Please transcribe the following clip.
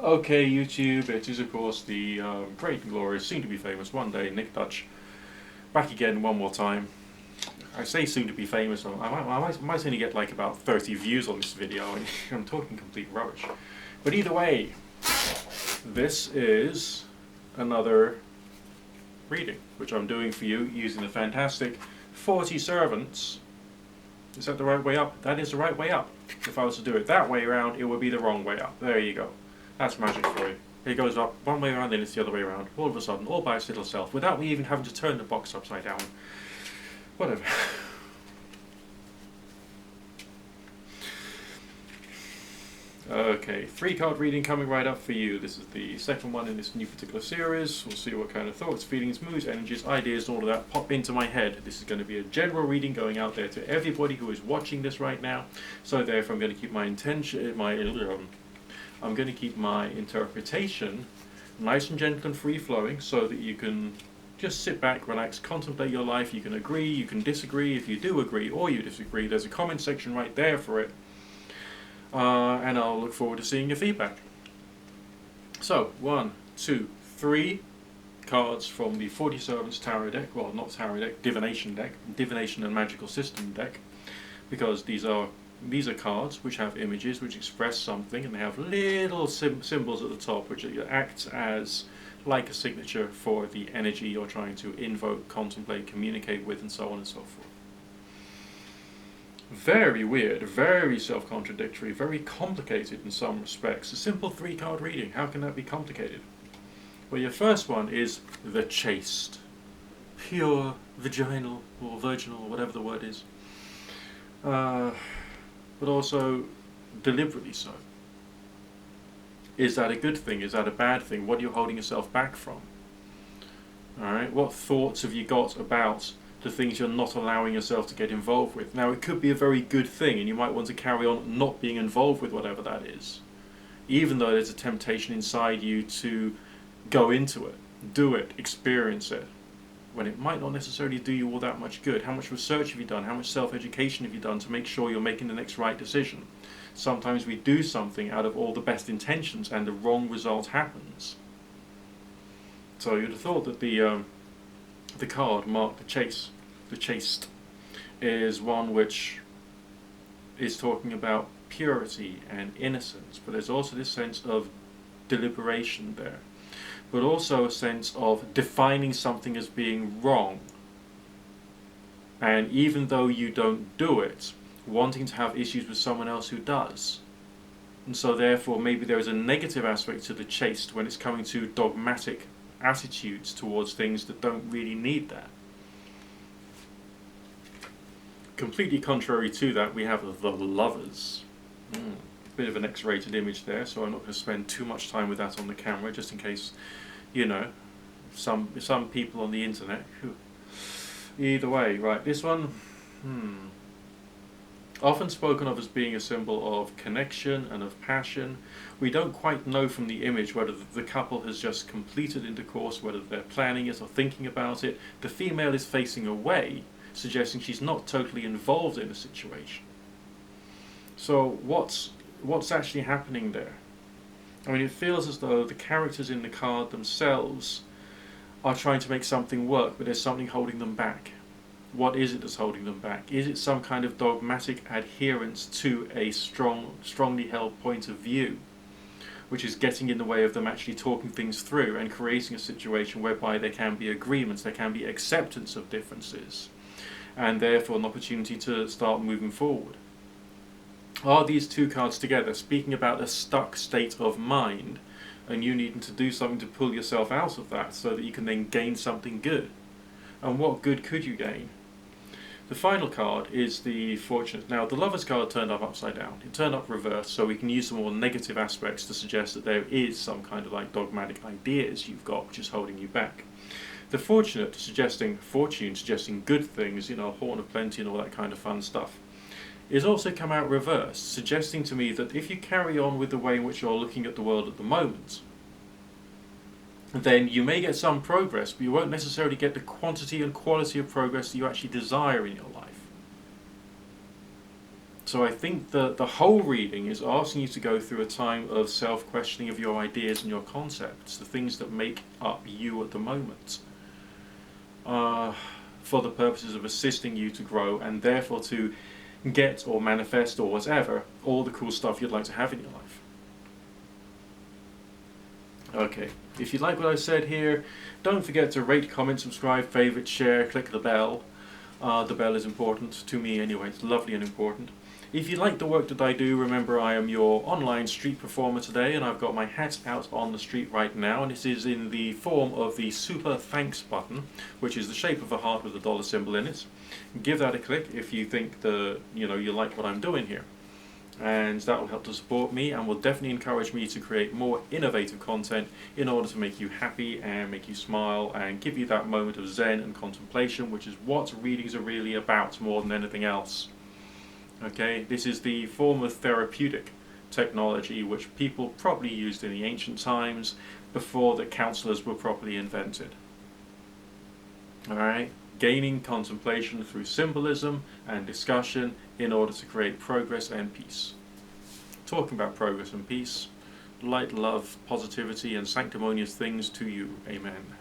Okay, YouTube, it is of course the great and glorious, soon to be famous one day, Nick Dutch, back again one more time. I say soon to be famous, I might only get like about 30 views on this video, and I'm talking complete rubbish. But either way, this is another reading, which I'm doing for you using the fantastic 40 servants. Is that the right way up? That is the right way up. If I was to do it that way around, it would be the wrong way up. There you go. That's magic for you. It goes up one way around, then it's the other way around. All of a sudden, all by its little self, without me even having to turn the box upside down. Whatever. Okay, 3-card reading coming right up for you. This is the second one in this new particular series. We'll see what kind of thoughts, feelings, moods, energies, ideas, and all of that pop into my head. This is going to be a general reading going out there to everybody who is watching this right now. So therefore I'm going to keep my I'm going to keep my interpretation nice and gentle and free-flowing so that you can just sit back, relax, contemplate your life. You can agree, you can disagree. If you do agree or you disagree, there's a comment section right there for it. And I'll look forward to seeing your feedback. So, 1, 2, 3 cards from the 40 Servants Tarot deck. Well, not Tarot deck, Divination deck. Divination and Magical System deck. Because these are cards which have images which express something, and they have little symbols at the top which act as like a signature for the energy you're trying to invoke, contemplate, communicate with, and so on and so forth. Very weird, very self-contradictory, very complicated in some respects. A simple 3-card reading, how can that be complicated? Well, your first one is the chaste. Pure, vaginal, or virginal, whatever the word is. But also deliberately so. Is that a good thing? Is that a bad thing? What are you holding yourself back from? Alright, what thoughts have you got about the things you're not allowing yourself to get involved with? Now, it could be a very good thing, and you might want to carry on not being involved with whatever that is, even though there's a temptation inside you to go into it, do it, experience it, when it might not necessarily do you all that much good. How much research have you done? How much self-education have you done to make sure you're making the next right decision? Sometimes we do something out of all the best intentions and the wrong result happens. So you'd have thought that the card marked the chaste, is one which is talking about purity and innocence, but there's also this sense of deliberation there, but also a sense of defining something as being wrong, and even though you don't do it, wanting to have issues with someone else who does. And so therefore maybe there is a negative aspect to the chaste when it's coming to dogmatic attitudes towards things that don't really need that. Completely contrary to that, we have the Lovers. Bit of an X-rated image there, so I'm not going to spend too much time with that on the camera, just in case, you know, some people on the internet. Either way, right, this one, often spoken of as being a symbol of connection and of passion. We don't quite know from the image whether the couple has just completed intercourse, whether they're planning it or thinking about it. The female is facing away, suggesting she's not totally involved in the situation. So what's actually happening there? I mean, it feels as though the characters in the card themselves are trying to make something work, but there's something holding them back. What is it that's holding them back? Is it some kind of dogmatic adherence to a strongly held point of view, which is getting in the way of them actually talking things through and creating a situation whereby there can be agreements, there can be acceptance of differences, and therefore an opportunity to start moving forward? Are these 2 cards together speaking about a stuck state of mind, and you needing to do something to pull yourself out of that so that you can then gain something good? And what good could you gain? The final card is the Fortunate. Now, the Lovers card turned up upside down. It turned up reversed, so we can use some more negative aspects to suggest that there is some kind of like dogmatic ideas you've got which is holding you back. The Fortunate, suggesting fortune, suggesting good things, you know, horn of plenty and all that kind of fun stuff, is also come out reversed, suggesting to me that if you carry on with the way in which you're looking at the world at the moment, then you may get some progress, but you won't necessarily get the quantity and quality of progress that you actually desire in your life. So I think the whole reading is asking you to go through a time of self-questioning of your ideas and your concepts, the things that make up you at the moment, for the purposes of assisting you to grow and therefore to get or manifest or whatever, all the cool stuff you'd like to have in your life. Okay, if you like what I said here, don't forget to rate, comment, subscribe, favorite, share, click the bell. The bell is important to me anyway, it's lovely and important. If you like the work that I do, remember I am your online street performer today, and I've got my hat out on the street right now, and it is in the form of the super thanks button, which is the shape of a heart with a dollar symbol in it. Give that a click if you think you like what I'm doing here, and that will help to support me and will definitely encourage me to create more innovative content in order to make you happy and make you smile and give you that moment of zen and contemplation, which is what readings are really about more than anything else. Okay, this is the form of therapeutic technology which people probably used in the ancient times before the counselors were properly invented. Alright, gaining contemplation through symbolism and discussion in order to create progress and peace. Talking about progress and peace, light, love, positivity and sanctimonious things to you. Amen.